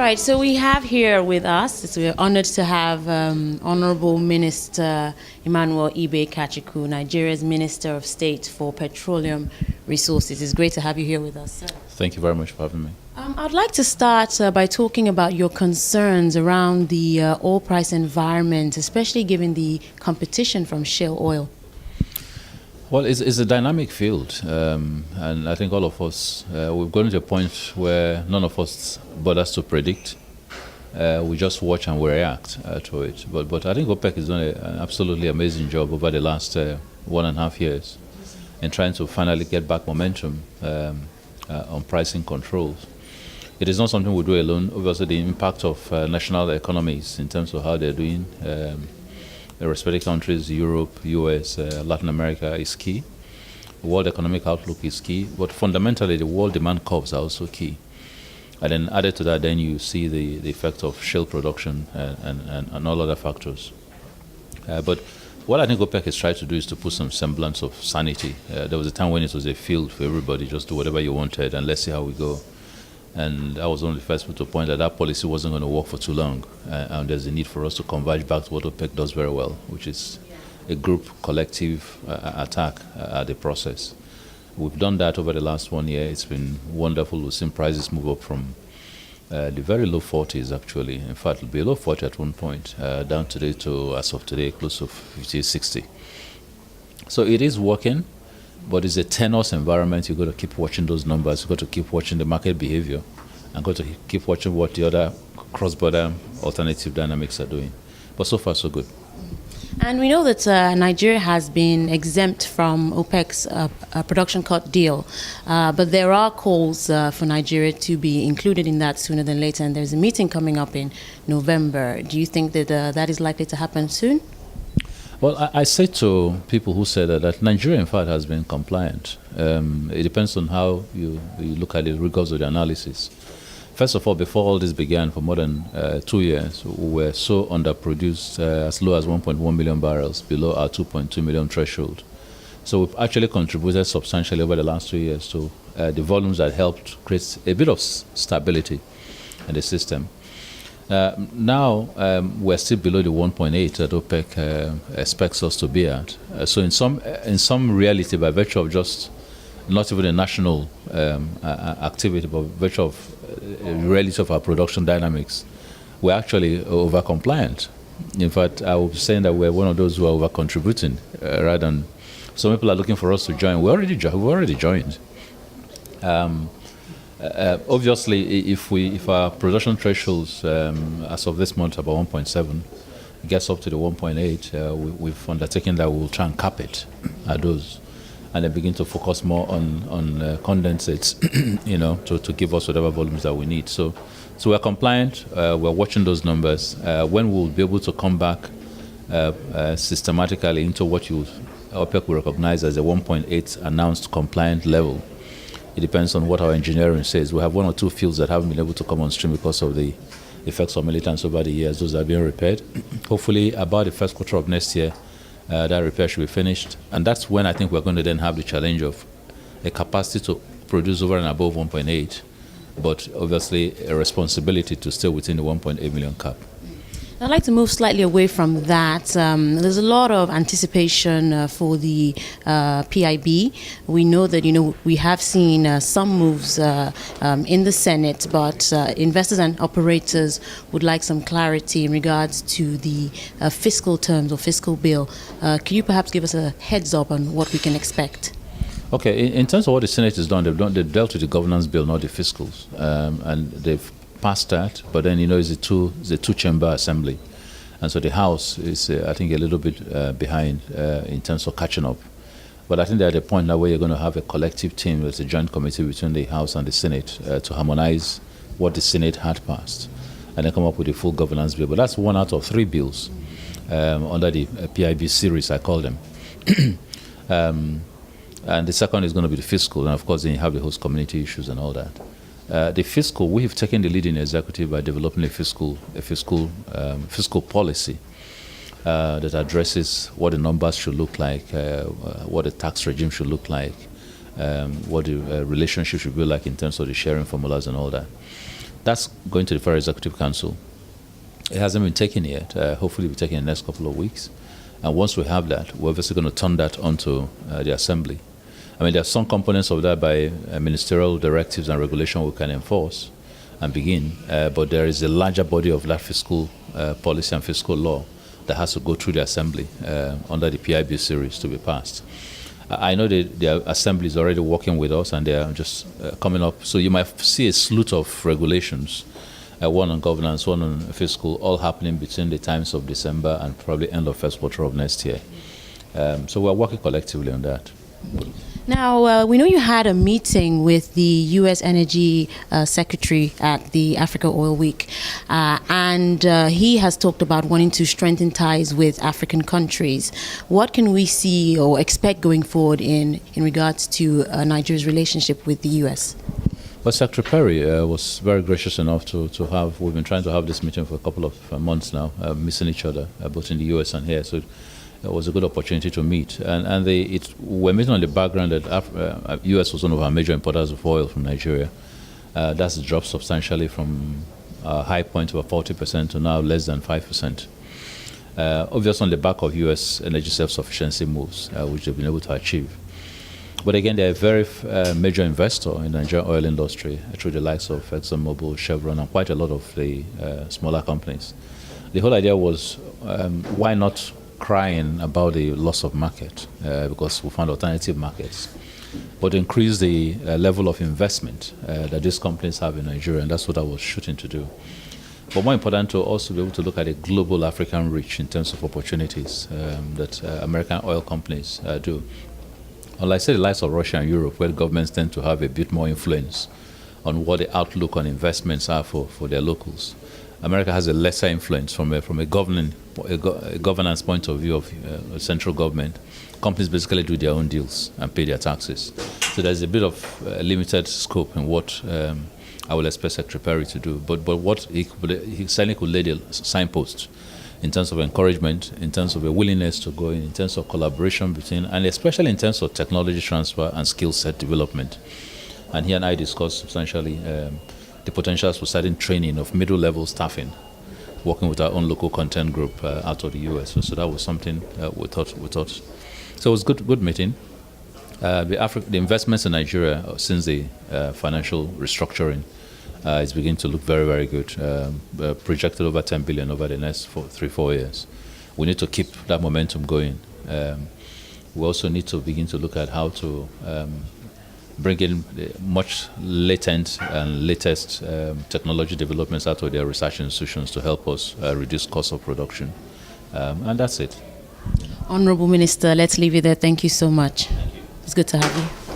right, so we have here with us, we're honored to have Honorable Minister Emmanuel Ibe Kachikwu, Nigeria's Minister of State for Petroleum Resources. It's great to have you here with us, sir. Thank you very much for having me. I'd like to start by talking about your concerns around the oil price environment, especially given the competition from shale oil. Well, it's a dynamic field, and I think all of us, we've gotten to a point where none of us bothers to predict. We just watch and we react to it. But I think OPEC has done an absolutely amazing job over the last 1.5 years in trying to finally get back momentum on pricing controls. It is not something we do alone. Obviously, the impact of national economies in terms of how they're doing, the respective countries, Europe, US, Latin America is key. The world economic outlook is key, but fundamentally the world demand curves are also key. And then added to that, then you see the effect of shale production and all other factors. But what I think OPEC has tried to do is to put some semblance of sanity. There was a time when it was a field for everybody, just do whatever you wanted and let's see how we go. And I was one of the first people to point that policy wasn't going to work for too long. And there's a need for us to converge back to what OPEC does very well, which is a group collective attack at the process. We've done that over the last 1 year. It's been wonderful. We've seen prices move up from the very low 40s, actually. In fact, below 40 at one point, down today to, as of today, close to 50, 60. So it is working. But it's a tenuous environment. You've got to keep watching those numbers. You've got to keep watching the market behavior and got to keep watching what the other cross-border alternative dynamics are doing. But so far, so good. And we know that Nigeria has been exempt from OPEC's production cut deal. But there are calls for Nigeria to be included in that sooner than later. And there's a meeting coming up in November. Do you think that that is likely to happen soon? Well, I say to people who say that Nigeria, in fact, has been compliant. It depends on how you look at the rigors of the analysis. First of all, before all this began, for more than 2 years, we were so underproduced, as low as 1.1 million barrels, below our 2.2 million threshold. So we've actually contributed substantially over the last 2 years to the volumes that helped create a bit of stability in the system. Now we're still below the 1.8 that OPEC expects us to be at. So in some reality, by virtue of just not even a national activity, but by virtue of reality of our production dynamics, we're actually over compliant. In fact, I was saying that we're one of those who are over contributing, rather than some people are looking for us to join. We've already joined. Obviously, if our production thresholds as of this month about 1.7 gets up to the 1.8, we've undertaken that we'll try and cap it at those, and then begin to focus more on condensates, to give us whatever volumes that we need. So we're compliant. We're watching those numbers. When we'll be able to come back systematically into what OPEC will recognize as a 1.8 announced compliant level. It depends on what our engineering says. We have 1 or 2 fields that haven't been able to come on stream because of the effects of militants over the years. Those are being repaired. Hopefully, about the first quarter of next year, that repair should be finished. And that's when I think we're going to then have the challenge of a capacity to produce over and above 1.8, but obviously a responsibility to stay within the 1.8 million cap. I'd like to move slightly away from that. There's a lot of anticipation for the PIB. We know that, we have seen some moves in the Senate, but investors and operators would like some clarity in regards to the fiscal terms or fiscal bill. Could you perhaps give us a heads up on what we can expect? Okay, in terms of what the Senate has done, they've dealt with the governance bill, not the fiscals, and they've passed that, but then it's a two-chamber assembly, and so the House is I think a little bit behind in terms of catching up. But I think they're at a point now where you're going to have a collective team, there's a joint committee between the House and the Senate to harmonize what the Senate had passed, and then come up with a full governance bill. But that's 1 out of 3 bills under the PIB series, I call them. And the second is going to be the fiscal, and of course then you have the host community issues and all that. The fiscal, we have taken the lead in the executive by developing a fiscal policy that addresses what the numbers should look like, what the tax regime should look like, what the relationship should be like in terms of the sharing formulas and all that. That's going to the Federal Executive Council. It hasn't been taken yet. Hopefully, it'll be taken in the next couple of weeks. And once we have that, we're obviously going to turn that onto the Assembly. I mean, there are some components of that by ministerial directives and regulation we can enforce and begin, but there is a larger body of that fiscal policy and fiscal law that has to go through the Assembly under the PIB series to be passed. I know the Assembly is already working with us and they are just coming up. So you might see a slew of regulations, one on governance, one on fiscal, all happening between the times of December and probably end of first quarter of next year. So we're working collectively on that. Now, we know you had a meeting with the U.S. Energy Secretary at the Africa Oil Week, and he has talked about wanting to strengthen ties with African countries. What can we see or expect going forward in regards to Nigeria's relationship with the U.S.? Well, Secretary Perry was very gracious enough to have, we've been trying to have this meeting for a couple of months now, missing each other, both in the U.S. and here. So it was a good opportunity to meet. And we're meeting on the background that U.S. was one of our major importers of oil from Nigeria. That's dropped substantially from a high point of 40% to now less than 5%. Obviously on the back of U.S. energy self-sufficiency moves, which they've been able to achieve. But again, they're a very major investor in the Nigerian oil industry through the likes of ExxonMobil, Chevron, and quite a lot of the smaller companies. The whole idea was, why not crying about the loss of market, because we found alternative markets, but increase the level of investment that these companies have in Nigeria, and that's what I was shooting to do. But more important to also be able to look at a global African reach in terms of opportunities that American oil companies do. Unlike, say, the likes of Russia and Europe, where governments tend to have a bit more influence on what the outlook on investments are for their locals, America has a lesser influence from a governance point of view of central government. Companies basically do their own deals and pay their taxes. So there's a bit of limited scope in what I will expect Secretary Perry to do. But what he certainly could lay the signpost in terms of encouragement, in terms of a willingness to go in terms of collaboration between, and especially in terms of technology transfer and skill set development. And he and I discussed substantially the potentials for starting training of middle-level staffing, working with our own local content group out of the US. So that was something we thought. So it was good meeting. The investments in Nigeria since the financial restructuring is beginning to look very, very good. Projected over 10 billion over the next 3-4 years. We need to keep that momentum going. We also need to begin to look at how to bring in much latent and latest technology developments out of their research institutions to help us reduce cost of production. And that's it. Honorable Minister, let's leave it there. Thank you so much. It's good to have you.